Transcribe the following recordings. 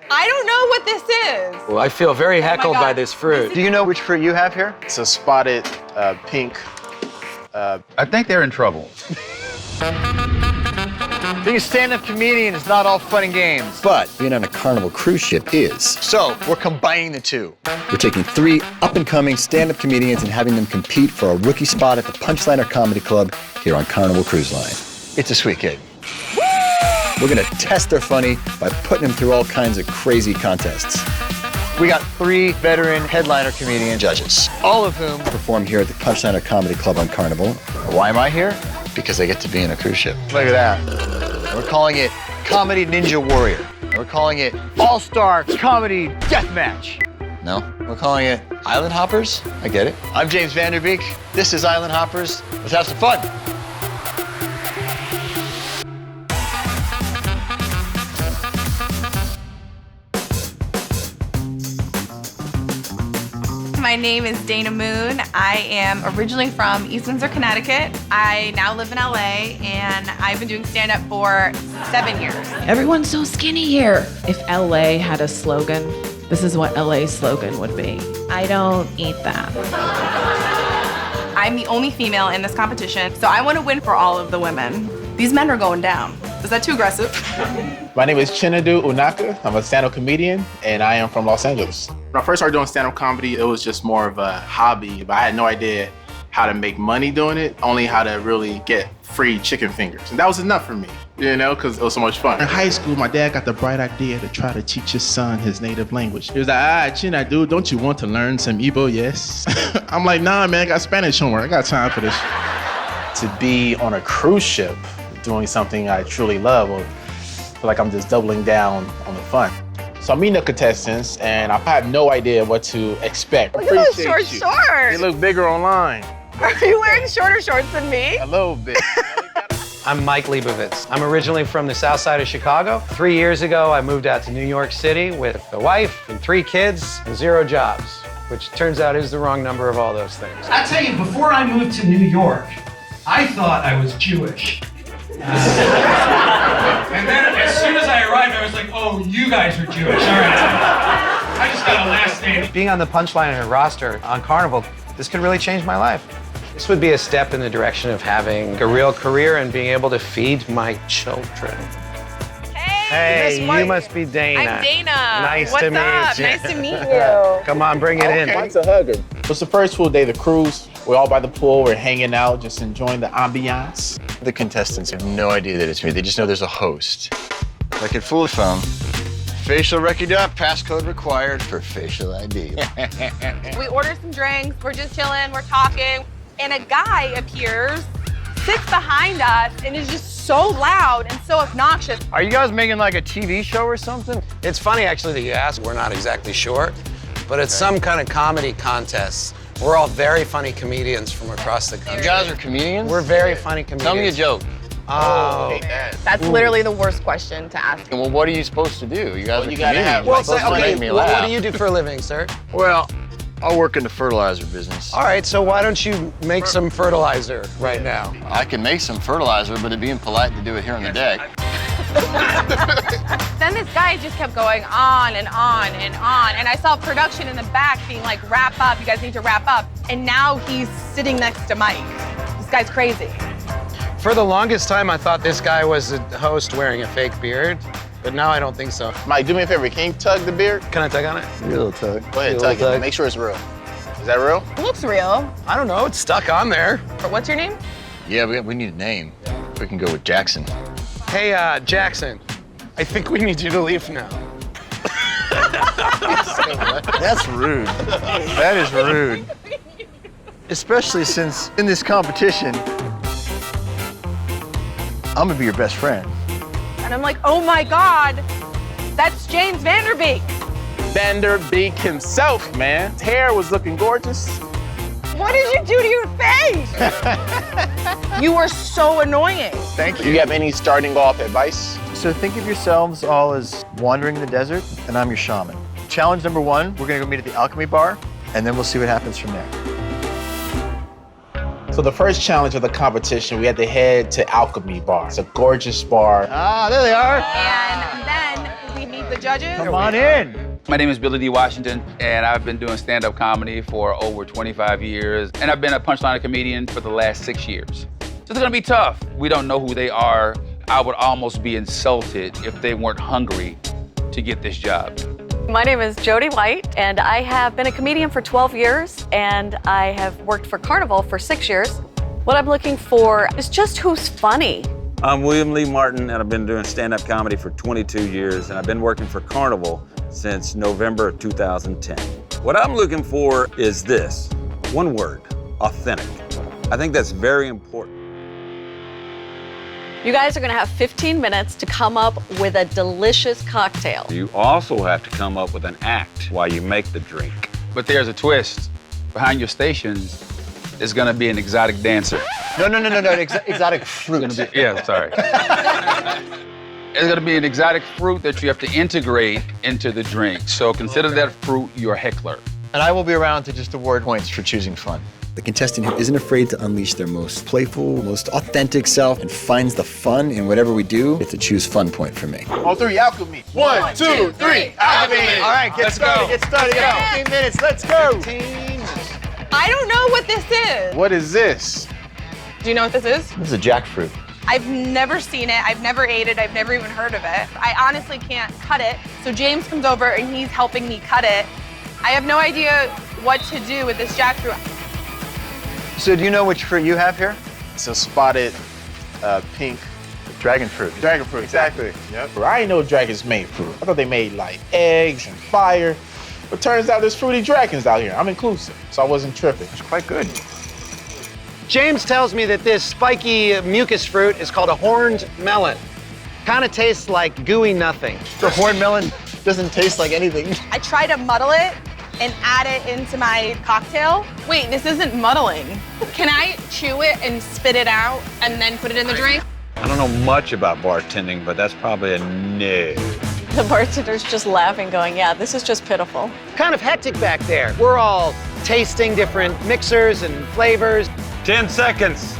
I don't know what this is. Well, I feel very heckled by this fruit. Do you know which fruit you have here? It's a spotted pink. I think they're in trouble. Being a stand-up comedian is not all fun and games. But being on a Carnival cruise ship is. So, we're combining the two. We're taking 3 up-and-coming stand-up comedians and having them compete for a rookie spot at the Punchliner Comedy Club here on Carnival Cruise Line. It's a sweet gig. We're gonna test their funny by putting them through all kinds of crazy contests. We got 3 veteran headliner comedian judges, all of whom Perform here at the Punchliner Comedy Club on Carnival. Why am I here? Because they get to be in a cruise ship. Look at that. We're calling it Comedy Ninja Warrior. We're calling it All-Star Comedy Deathmatch. No? We're calling it Island Hoppers? I get it. I'm James Vanderbeek. This is Island Hoppers. Let's have some fun. My name is Dana Moon. I am originally from East Windsor, Connecticut. I now live in LA, and I've been doing stand-up for 7 years. Everyone's so skinny here. If LA had a slogan, this is what LA's slogan would be. I don't eat that. I'm the only female in this competition, so I want to win for all of the women. These men are going down. Is that too aggressive? My name is Chinadu Unaka. I'm a stand-up comedian, and I am from Los Angeles. When I first started doing stand-up comedy, it was just more of a hobby, but I had no idea how to make money doing it, only how to really get free chicken fingers. And that was enough for me, you know, because it was so much fun. In high school, my dad got the bright idea to try to teach his son his native language. He was like, Chinadu, don't you want to learn some Igbo? Yes. I'm like, nah, man, I got Spanish homework. I got time for this. To be on a cruise ship, doing something I truly love, or feel like I'm just doubling down on the fun. So I'm meeting the contestants, and I have no idea what to expect. Look at those short shorts. They look bigger online. Are you wearing shorter shorts than me? A little bit. I'm Mike Leibovitz. I'm originally from the south side of Chicago. 3 years ago, I moved out to New York City with a wife and 3 kids and 0 jobs, which turns out is the wrong number of all those things. I tell you, before I moved to New York, I thought I was Jewish. And then as soon as I arrived, I was like, oh, you guys are Jewish, all right. I just got a last name. Being on the Punchliner roster on Carnival, this could really change my life. This would be a step in the direction of having a real career and being able to feed my children. Hey, you must be Dana. I'm Dana. Nice What's to meet up? you. Nice to meet you. Come on, bring it in. Mike's a hugger. It's the first full day of the cruise. We're all by the pool, we're hanging out, just enjoying the ambiance. The contestants have no idea that it's me. They just know there's a host. Like at Full Phone, facial recognition, passcode required for facial ID. We order some drinks, we're just chilling, we're talking, and a guy appears, sits behind us, and is just so loud and so obnoxious. Are you guys making like a TV show or something? It's funny, actually, that you ask. We're not exactly sure, but it's some kind of comedy contest. We're all very funny comedians from across the country. You guys are comedians? We're very funny comedians. Tell me a joke. Oh. That's literally the worst question to ask. Well, what are you supposed to do? You guys are you gotta comedians. have- You're Well, supposed to okay, make me what laugh. do you do for a living, sir? Well, I work in the fertilizer business. All right, so why don't you make some fertilizer right now? I can make some fertilizer, but it'd be impolite to do it here on the deck. Then this guy just kept going on and on and on, and I saw production in the back being like, wrap up, you guys need to wrap up. And now he's sitting next to Mike. This guy's crazy. For the longest time, I thought this guy was a host wearing a fake beard, but now I don't think so. Mike, do me a favor, can you tug the beard? Can I tug on it? You're a little tug. Go ahead, You tug little it. tug. Make sure it's real. Is that real? It looks real. I don't know, it's stuck on there. What's your name? Yeah, we need a name. We can go with Jackson. Hey, Jackson, I think we need you to leave now. That's rude. That is rude. Especially since in this competition, I'm gonna be your best friend. And I'm like, oh my God, that's James Vanderbeek. Vanderbeek himself, man. His hair was looking gorgeous. What did you do to your face? You are so annoying. Thank Do you have any starting off advice? So think of yourselves all as wandering the desert, and I'm your shaman. Challenge number 1, we're gonna go meet at the Alchemy Bar, and then we'll see what happens from there. So the first challenge of the competition, we had to head to Alchemy Bar. It's a gorgeous bar. Ah, there they are. And then we meet the judges. Come on in. My name is Billy D. Washington, and I've been doing stand-up comedy for over 25 years. And I've been a punchline comedian for the last 6 years. So it's gonna be tough. We don't know who they are. I would almost be insulted if they weren't hungry to get this job. My name is Jody White, and I have been a comedian for 12 years, and I have worked for Carnival for 6 years. What I'm looking for is just who's funny. I'm William Lee Martin, and I've been doing stand-up comedy for 22 years, and I've been working for Carnival since November of 2010. What I'm looking for is this, one word, authentic. I think that's very important. You guys are gonna have 15 minutes to come up with a delicious cocktail. You also have to come up with an act while you make the drink. But there's a twist. Behind your stations is gonna be an exotic dancer. No, exotic fruit. Yeah, sorry. It's gonna be an exotic fruit that you have to integrate into the drink. So consider that fruit your heckler. And I will be around to just award points for choosing fun. The contestant who isn't afraid to unleash their most playful, most authentic self and finds the fun in whatever we do gets to choose fun point for me. On three, alchemy. 1, 2, 3, alchemy. All right, get started. Get 15 minutes, let's go. I don't know what this is. What is this? Do you know what this is? This is a jackfruit. I've never seen it. I've never ate it. I've never even heard of it. I honestly can't cut it. So James comes over and he's helping me cut it. I have no idea what to do with this jackfruit. So do you know which fruit you have here? It's a spotted pink Dragon fruit. dragon fruit, exactly. Yep. I didn't know dragons made fruit. I thought they made like eggs and fire. But turns out there's fruity dragons out here. I'm inclusive, so I wasn't tripping. It's quite good. James tells me that this spiky mucus fruit is called a horned melon. Kind of tastes like gooey nothing. The horned melon doesn't taste like anything. I try to muddle it and add it into my cocktail. Wait, this isn't muddling. Can I chew it and spit it out and then put it in the drink? I don't know much about bartending, but that's probably a no. The bartender's just laughing, going, yeah, this is just pitiful. Kind of hectic back there. We're all tasting different mixers and flavors. 10 seconds.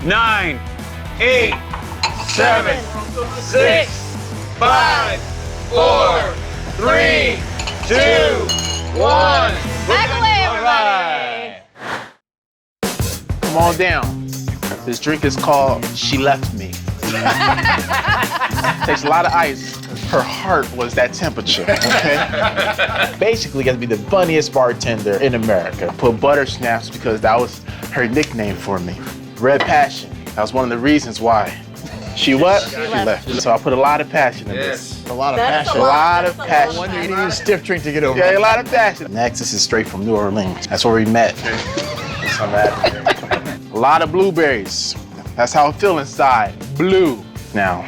9, 8, 7, 6, 5, 4, 3, 2, 1. Back away, everybody. Come on down. This drink is called She Left Me. Takes a lot of ice. Her heart was that temperature, okay? Basically, got to be the funniest bartender in America. Put butter snaps because that was her nickname for me. Red Passion. That was one of the reasons why. She what? She left. So I put a lot of passion in this. A lot of passion. A lot of passion. No wonder you need a stiff drink to get over. Yeah, a lot of passion. Next, this is straight from New Orleans. That's where we met. A lot of blueberries. That's how I feel inside. Blue. Now,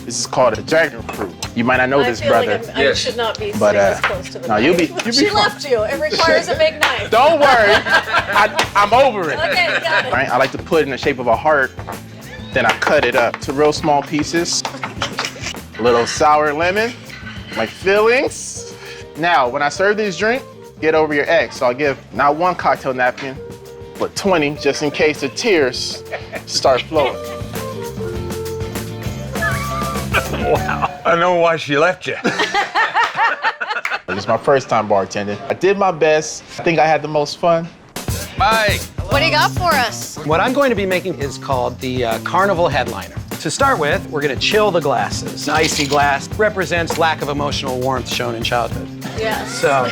this is called a dragon fruit. You might not know this, brother. Like I should not be But, sitting this close to the no, mic. you'll be She fine. left you. It requires a big knife. Don't worry. I'm over it. Okay, got it. Right? I like to put it in the shape of a heart, then I cut it up to real small pieces. A little sour lemon, my fillings. Now, when I serve this drink, get over your ex. So I'll give not one cocktail napkin, but 20, just in case the tears start flowing. Wow. I know why she left you. This is my first time bartending. I did my best. I think I had the most fun. Mike. What do you got for us? What I'm going to be making is called the Carnival Headliner. To start with, we're gonna chill the glasses. An icy glass represents lack of emotional warmth shown in childhood. Yes. So,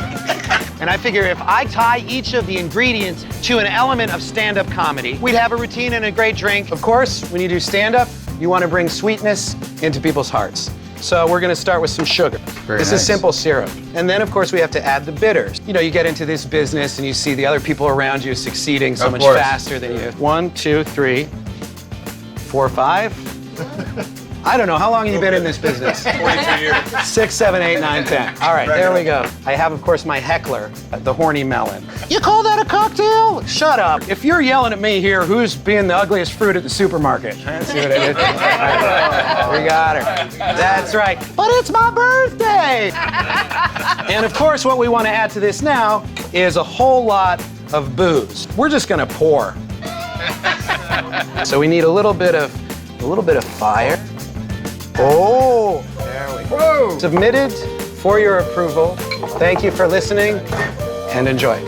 and I figure if I tie each of the ingredients to an element of stand-up comedy, we'd have a routine and a great drink. Of course, when you do stand-up, you want to bring sweetness into people's hearts. So we're gonna start with some sugar. This is simple syrup. And then, of course, we have to add the bitters. You know, you get into this business and you see the other people around you succeeding so much faster than you. 1, 2, 3, 4, 5. I don't know, how long have you been in this business? 42 years. 6, 7, 8, 9, 10. All right, there we go. I have, of course, my heckler, the horny melon. You call that a cocktail? Shut up. If you're yelling at me here, who's being the ugliest fruit at the supermarket? Let's see what I did. Right, we got her. That's right. But it's my birthday! And of course, what we want to add to this now is a whole lot of booze. We're just gonna pour. So we need a little bit of fire. Oh, there we go. Submitted for your approval. Thank you for listening, and enjoy.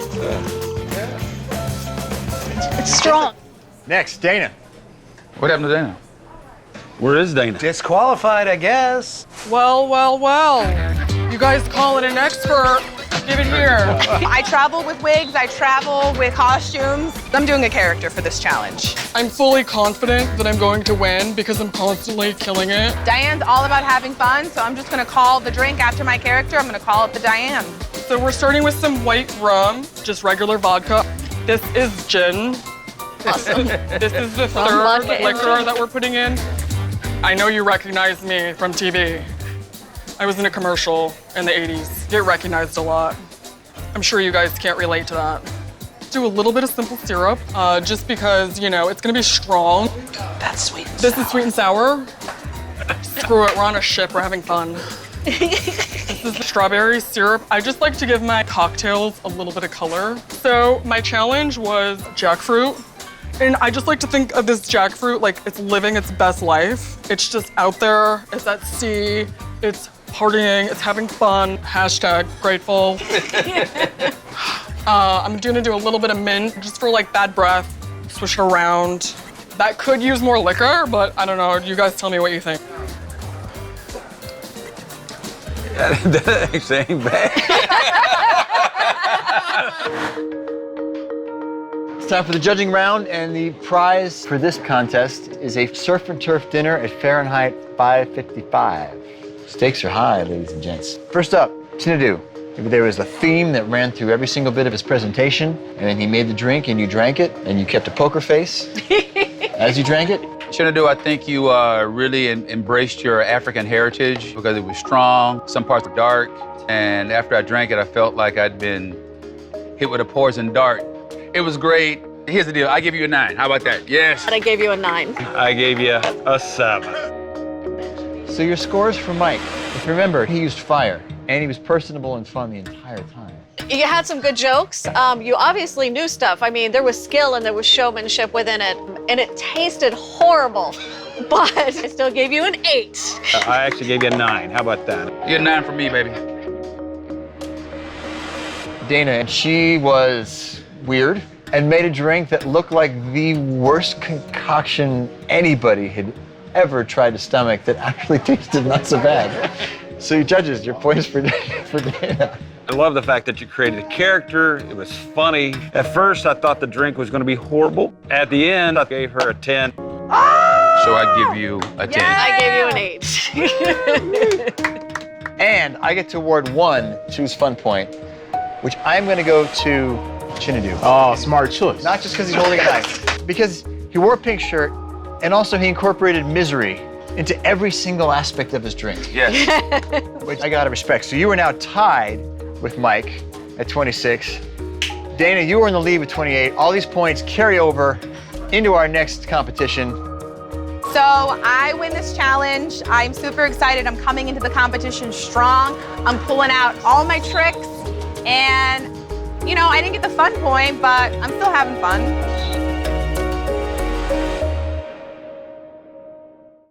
It's strong. Next, Dana. What happened to Dana? Where is Dana? Disqualified, I guess. Well, well, well. You guys call it an expert. Give it here. I travel with wigs, I travel with costumes. I'm doing a character for this challenge. I'm fully confident that I'm going to win because I'm constantly killing it. Diane's all about having fun, so I'm just gonna call the drink after my character. I'm gonna call it the Diane. So we're starting with some white rum, just regular vodka. This is gin. Awesome. This is the Rum, third vodka, and liquor gin. that we're putting in. I know you recognize me from TV. I was in a commercial in the 80s. Get recognized a lot. I'm sure you guys can't relate to that. Do a little bit of simple syrup, just because, you know, it's gonna be strong. That's sweet. This is sweet and sour. Screw it, we're on a ship, we're having fun. This is the strawberry syrup. I just like to give my cocktails a little bit of color. So my challenge was jackfruit. And I just like to think of this jackfruit like it's living its best life. It's just out there, it's at sea, it's partying, it's having fun. Hashtag grateful. I'm gonna do a little bit of mint just for like bad breath. Swish it around. That could use more liquor, but I don't know. You guys tell me what you think. That actually ain't bad. It's time for the judging round, and the prize for this contest is a surf and turf dinner at Fahrenheit 555. Stakes are high, ladies and gents. First up, Chinadu. Maybe there was a theme that ran through every single bit of his presentation, and then he made the drink and you drank it, and you kept a poker face as you drank it. Chinadu, I think you really embraced your African heritage because it was strong. Some parts were dark. And after I drank it, I felt like I'd been hit with a poison dart. It was great. Here's the deal. I give you a 9. How about that? Yes. And I gave you a 9. I gave you a 7. So your scores for Mike. If you remember, he used fire, and he was personable and fun the entire time. You had some good jokes. You obviously knew stuff. I mean, there was skill and there was showmanship within it. And it tasted horrible, but I still gave you an 8. I actually gave you a 9. How about that? You're a 9 for me, baby. Dana, she was weird and made a drink that looked like the worst concoction anybody had ever tried to stomach that actually tasted not so bad. So you judges, your points for Dana. I love the fact that you created a character. It was funny. At first, I thought the drink was going to be horrible. At the end, I gave her a 10. So I give you a 10. I gave you an 8. And I get to award 1 Choose Fun point, which I'm going to go to Chinadu. Oh, smart choice. Not just because he's holding a knife, because he wore a pink shirt, and also he incorporated misery into every single aspect of his drink. Yes. Which I gotta respect. So you are now tied with Mike at 26. Dana, you are in the lead with 28. All these points carry over into our next competition. So I win this challenge. I'm super excited. I'm coming into the competition strong. I'm pulling out all my tricks. And, you know, I didn't get the fun point, but I'm still having fun.